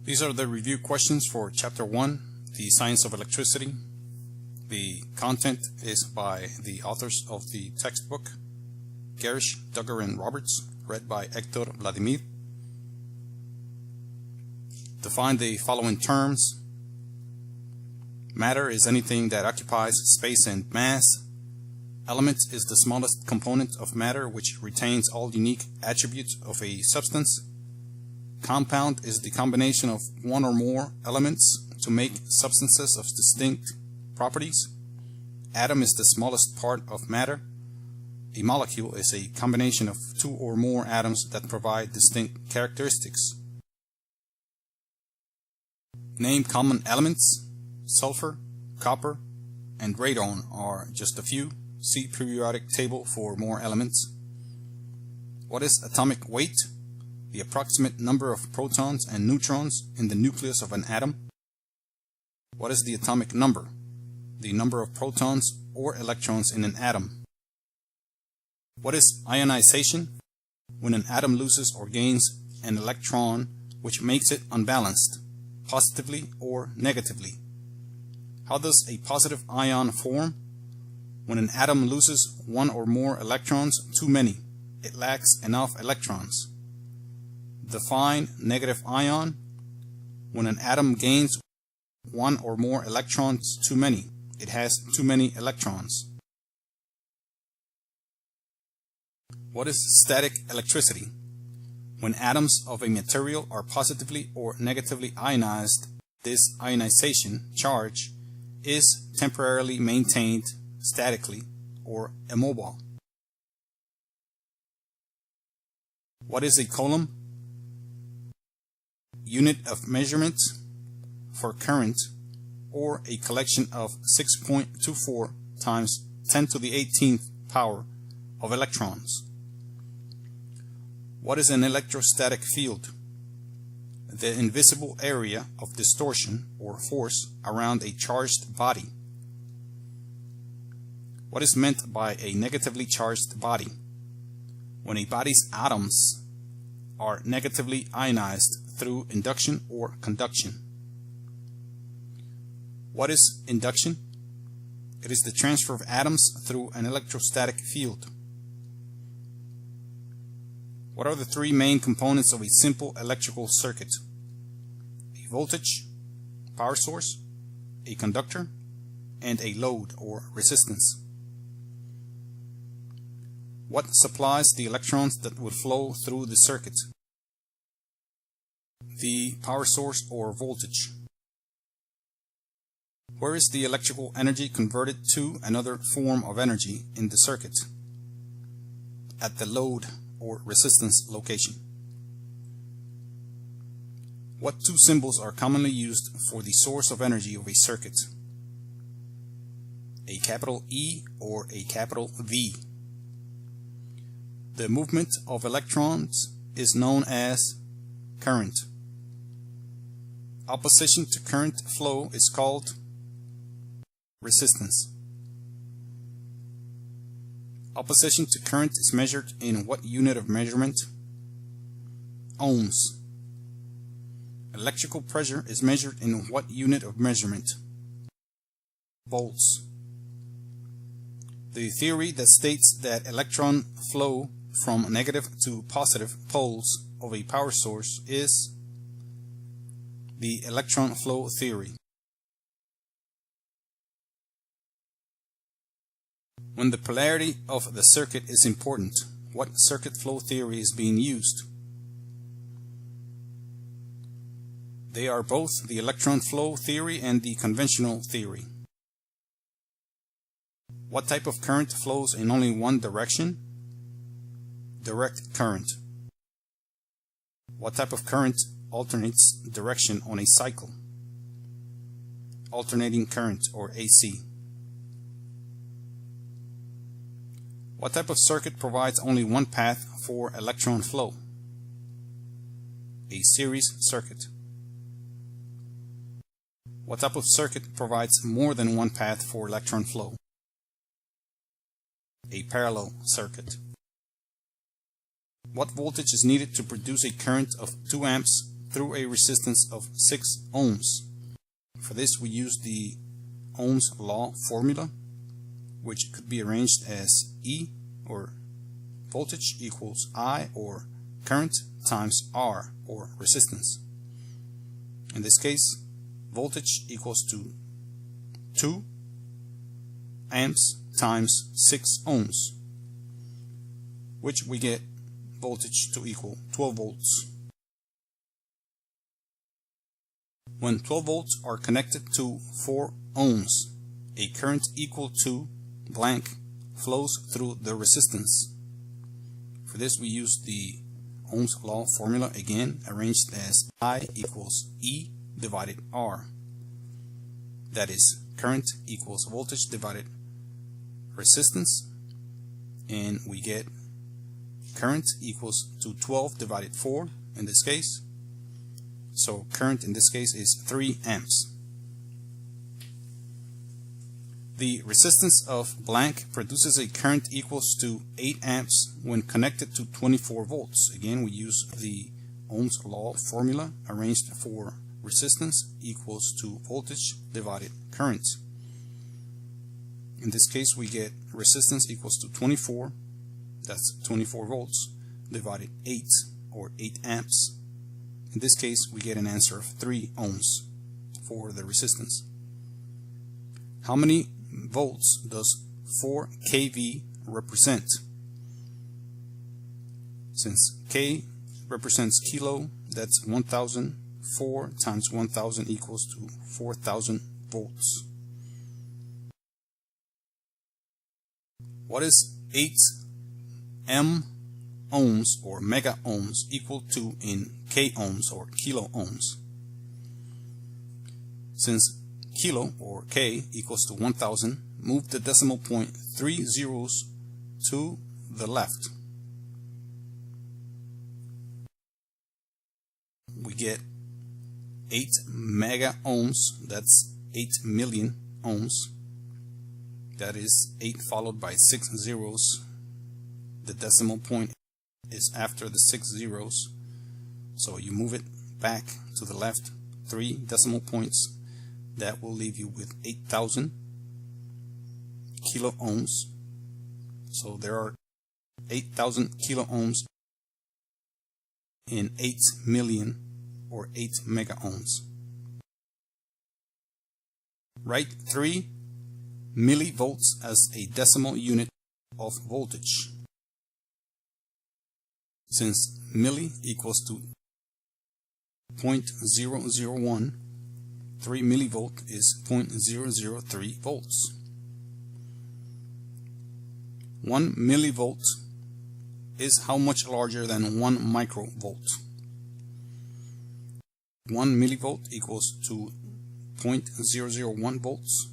These are the review questions for Chapter 1, The Science of Electricity. The content is by the authors of the textbook, Garish, Duggar, and Roberts, read by Hector Vladimir. Define the following terms. Matter is anything that occupies space and mass. Element is the smallest component of matter which retains all unique attributes of a substance. Compound is the combination of one or more elements to make substances of distinct properties. Atom is the smallest part of matter. A molecule is a combination of two or more atoms that provide distinct characteristics. Name common elements. Sulfur, copper, and radon are just a few. See periodic table for more elements. What is atomic weight? The approximate number of protons and neutrons in the nucleus of an atom. What is the atomic number? The number of protons or electrons in an atom. What is ionization? When an atom loses or gains an electron which makes it unbalanced, positively or negatively. How does a positive ion form? When an atom loses one or more electrons, too many. It lacks enough electrons. Define negative ion. When an atom gains one or more electrons, too many. It has too many electrons. What is static electricity? When atoms of a material are positively or negatively ionized, this ionization charge is temporarily maintained statically or immobile. What is a coulomb? Unit of measurement for current, or a collection of 6.24 times 10 to the 18th power of electrons. What is an electrostatic field? The invisible area of distortion or force around a charged body. What is meant by a negatively charged body? When a body's atoms are negatively ionized through induction or conduction. What is induction? It is the transfer of atoms through an electrostatic field. What are the three main components of a simple electrical circuit? A voltage, power source, a conductor, and a load or resistance. What supplies the electrons that will flow through the circuit? The power source or voltage. Where is the electrical energy converted to another form of energy in the circuit? At the load or resistance location. What two symbols are commonly used for the source of energy of a circuit? A capital E or a capital V. The movement of electrons is known as current. Opposition to current flow is called resistance. Opposition to current is measured in what unit of measurement? Ohms. Electrical pressure is measured in what unit of measurement? Volts. The theory that states that electron flow from negative to positive poles of a power source is the electron flow theory. When the polarity of the circuit is important, what circuit flow theory is being used? They are both the electron flow theory and the conventional theory. What type of current flows in only one direction? Direct current. What type of current alternates direction on a cycle? Alternating current or AC. What type of circuit provides only one path for electron flow? A series circuit. What type of circuit provides more than one path for electron flow? A parallel circuit. What voltage is needed to produce a current of 2 amps through a resistance of 6 ohms. For this we use the Ohm's law formula, which could be arranged as E, or voltage, equals I, or current, times R, or resistance. In this case, voltage equals to 2 amps times 6 ohms, which we get voltage to equal 12 volts. When 12 volts are connected to 4 ohms, a current equal to blank flows through the resistance. For this we use the Ohm's law formula, again arranged as I equals E divided R. That is, current equals voltage divided resistance, and we get current equals to 12 divided 4 in this case. So current in this case is 3 amps. The resistance of blank produces a current equals to 8 amps when connected to 24 volts. Again, we use the Ohm's law formula arranged for resistance equals to voltage divided current. In this case we get resistance equals to 24, that's 24 volts, divided 8, or 8 amps. In this case we get an answer of 3 ohms for the resistance. How many volts does 4 kV represent? Since K represents kilo, that's 1000. 4 times 1000 equals to 4000 volts. What is 8 ohms or mega ohms equal to in K ohms or kilo ohms? Since kilo or K equals to 1000, move the decimal point 3 zeros to the left. We get 8 mega ohms, that's 8 million ohms. That is 8 followed by 6 zeros. The decimal point is after the 6 zeros, so you move it back to the left 3 decimal points. That will leave you with 8,000 kilo ohms. So there are 8,000 kilo ohms in 8 million or 8 mega ohms. Write 3 millivolts as a decimal unit of voltage. Since milli equals to 0.001, 3 millivolt is 0.003 volts. 1 millivolt is how much larger than 1 microvolt? 1 millivolt equals to 0.001 volts.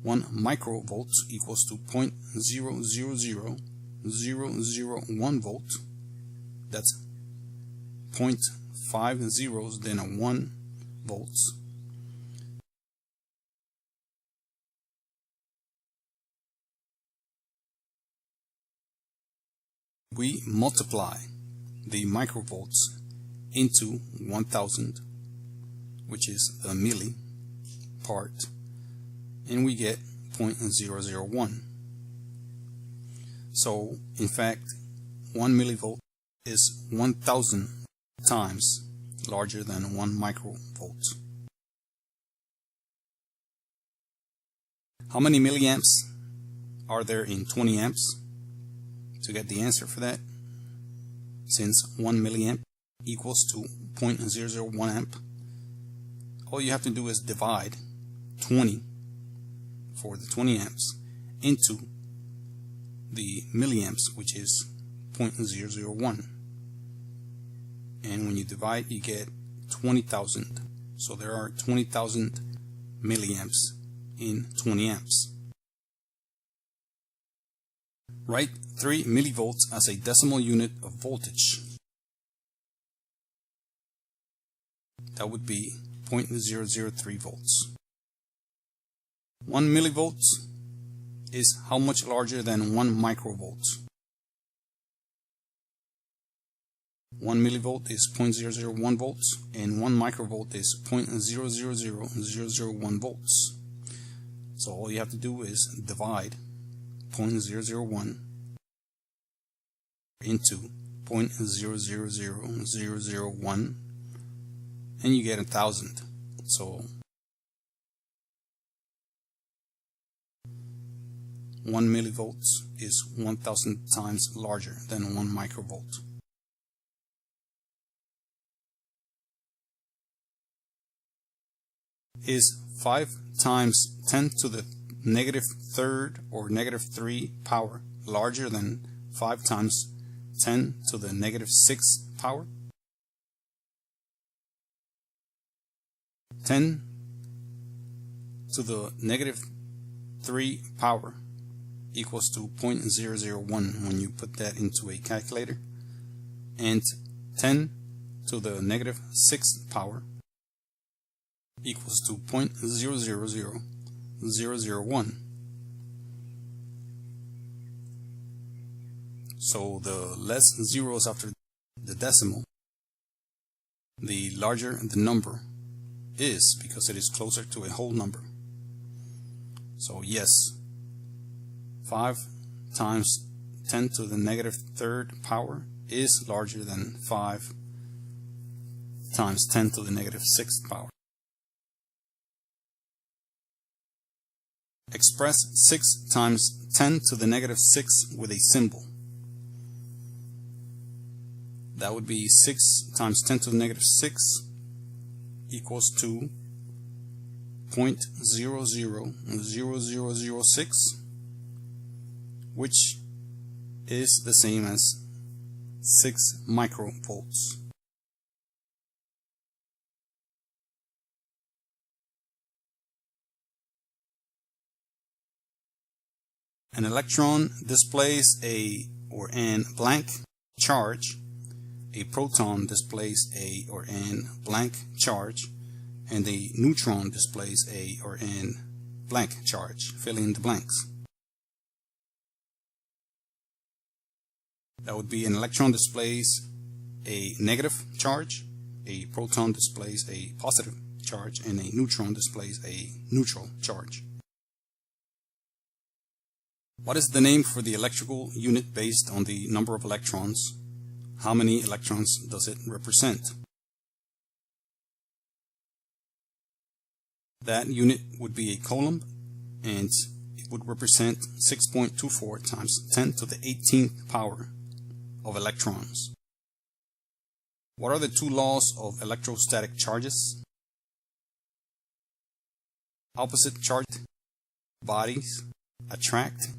1 microvolt equals to 0.000001 volt. That's 0.5 zeros, then a 1 volts. We multiply the microvolts into 1000, which is a milli part, and we get 0.001. So in fact 1 millivolt is 1000 times larger than 1 microvolt. How many milliamps are there in 20 amps? To get the answer for that, since 1 milliamp equals to 0.001 amp, all you have to do is divide 20 for the 20 amps into the milliamps, which is 0.001, and when you divide you get 20,000. So there are 20,000 milliamps in 20 amps. Write 3 millivolts as a decimal unit of voltage. That would be 0.003 volts. 1 millivolt is how much larger than 1 microvolt? 1 millivolt is 0.001 volts, and 1 microvolt is 0.000001 volts. So all you have to do is divide 0.001 into 0.000001, and you get 1,000. So 1 millivolts is 1,000 times larger than 1 microvolt. Is 5 times 10 to the negative third or negative 3 power larger than 5 times 10 to the negative 6 power? 10 to the negative 3 power equals to 0.001 when you put that into a calculator, and 10 to the negative 6th power equals to 0.000001. So the less zeros after the decimal, the larger the number is, because it is closer to a whole number. So yes, 5 times 10 to the negative third power is larger than 5 times 10 to the negative 6th power. Express 6 times 10 to the negative 6 with a symbol. That would be 6 times 10 to the negative 6 equals to 0.000006, which is the same as 6 microvolts. An electron displays an blank charge, a proton displays an blank charge, and a neutron displays an blank charge. Fill in the blanks. That would be an electron displays a negative charge, a proton displays a positive charge, and a neutron displays a neutral charge. What is the name for the electrical unit based on the number of electrons? How many electrons does it represent? That unit would be a coulomb, and it would represent 6.24 times 10 to the 18th power of electrons. What are the two laws of electrostatic charges? Opposite charged bodies attract,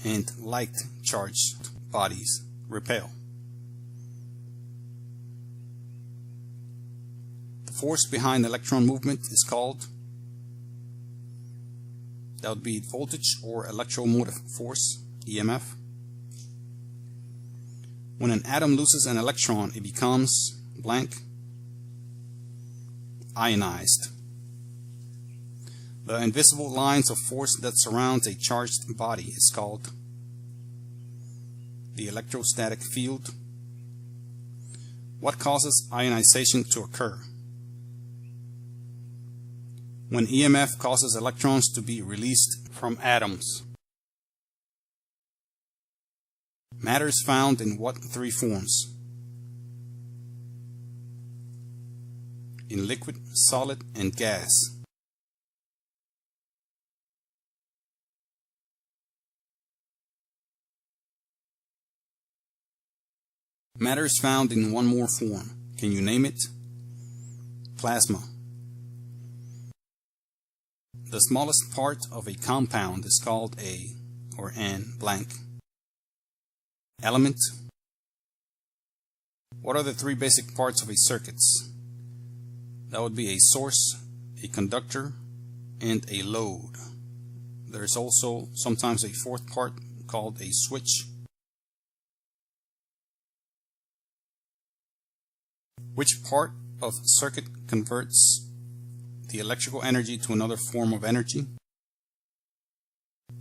and like charged bodies repel. The force behind electron movement is called, that would be voltage or electromotive force, EMF. When an atom loses an electron, it becomes blank, ionized. The invisible lines of force that surrounds a charged body is called the electrostatic field. What causes ionization to occur? When EMF causes electrons to be released from atoms. Matter is found in what three forms? In liquid, solid, and gas. Matter is found in one more form. Can you name it? Plasma. The smallest part of a compound is called an blank element. What are the three basic parts of a circuit? That would be a source, a conductor, and a load. There is also sometimes a fourth part called a switch. Which part of circuit converts the electrical energy to another form of energy?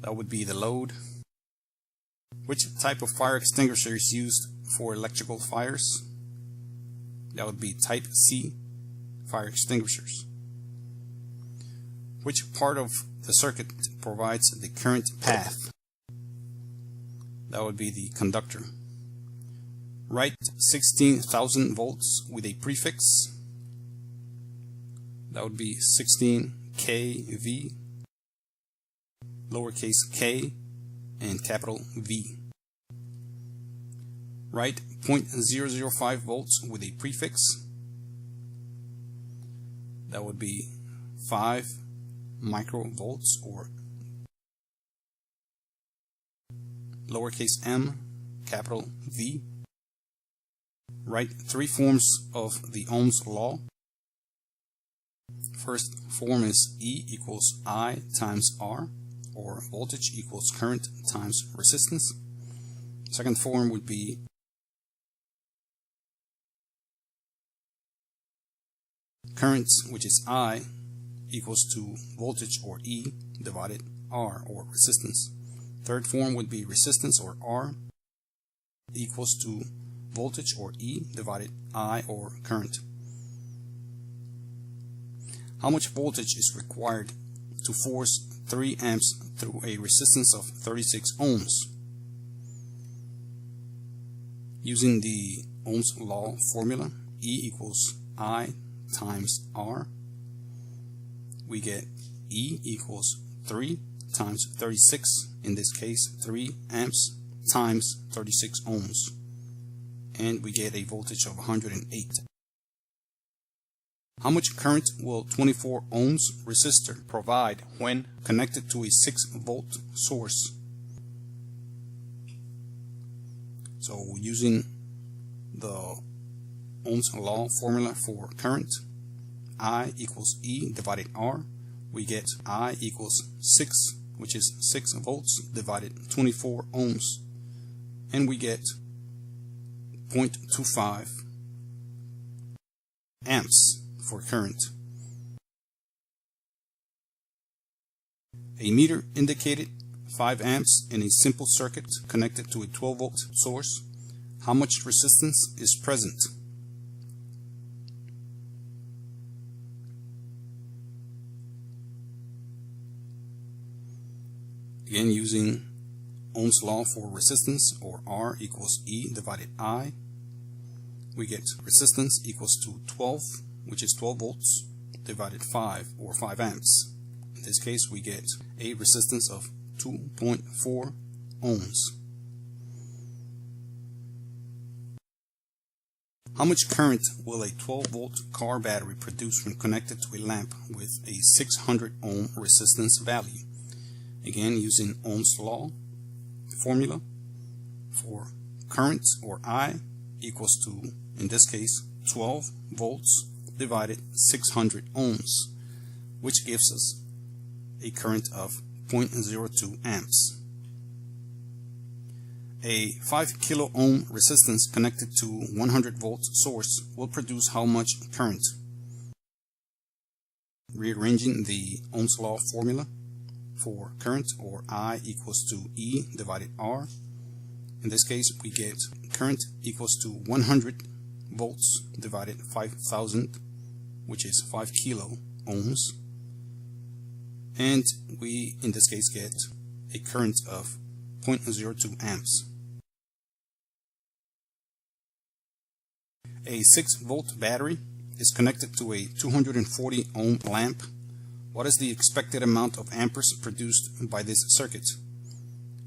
That would be the load. Which type of fire extinguisher is used for electrical fires? That would be type C fire extinguishers. Which part of the circuit provides the current path? That would be the conductor. Write 16,000 volts with a prefix. That would be 16 kV, lowercase k and capital V. Write 0.005 volts with a prefix. That would be 5 microvolts, or lowercase m, capital V. Write 3 forms of the Ohm's law. First form is E equals I times R, or voltage equals current times resistance. Second form would be current, which is I, equals to voltage, or E, divided R, or resistance. Third form would be resistance, or R, equals to voltage, or E, divided I, or current. How much voltage is required to force 3 amps through a resistance of 36 ohms? Using the Ohm's law formula, E equals I times R, we get E equals 3 times 36, in this case 3 amps times 36 ohms, and we get a voltage of 108. How much current will 24 ohms resistor provide when connected to a 6-volt source? So using the Ohm's law formula for current, I equals E divided R, we get I equals 6, which is 6 volts divided 24 ohms, and we get 0.25 amps for current. A meter indicated 5 amps in a simple circuit connected to a 12-volt source. How much resistance is present? Again, using Ohm's law for resistance, or R equals E divided I, we get resistance equals to 12, which is 12 volts, divided 5, or 5 amps. In this case, we get a resistance of 2.4 ohms. How much current will a 12-volt car battery produce when connected to a lamp with a 600 ohm resistance value? Again, using Ohm's law formula for current, or I, equals to, in this case, 12 volts divided 600 ohms, which gives us a current of 0.02 amps. A 5 kilo ohm resistance connected to 100 volt source will produce how much current? Rearranging the Ohm's law formula for current, or I equals to E divided R. In this case, we get current equals to 100 volts divided 5,000, which is 5 kilo ohms, and we in this case get a current of 0.02 amps. A 6-volt battery is connected to a 240 ohm lamp. What is the expected amount of amperes produced by this circuit?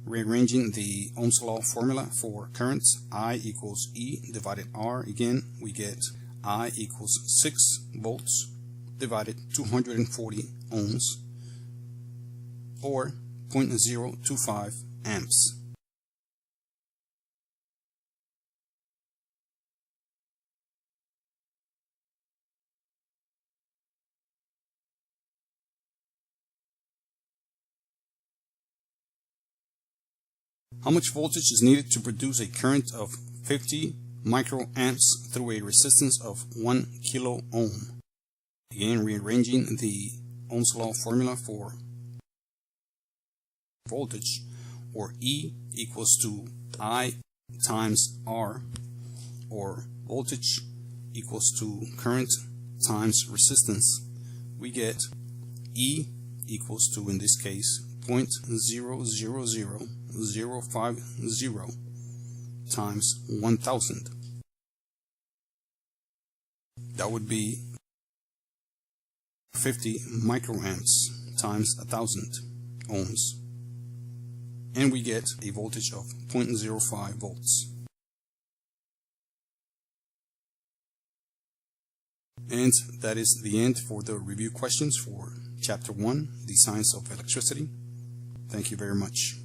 Rearranging the Ohm's law formula for currents, I equals E divided R. Again, we get I equals 6 volts divided 240 ohms, or 0.025 amps. How much voltage is needed to produce a current of 50 microamps through a resistance of 1 kilo ohm? Again, rearranging the Ohm's law formula for voltage, or E equals to I times R, or voltage equals to current times resistance, we get E equals to, in this case, 0.000050 times 1000. That would be 50 microamps times 1000 ohms. And we get a voltage of 0.05 volts. And that is the end for the review questions for Chapter 1, the Science of Electricity. Thank you very much.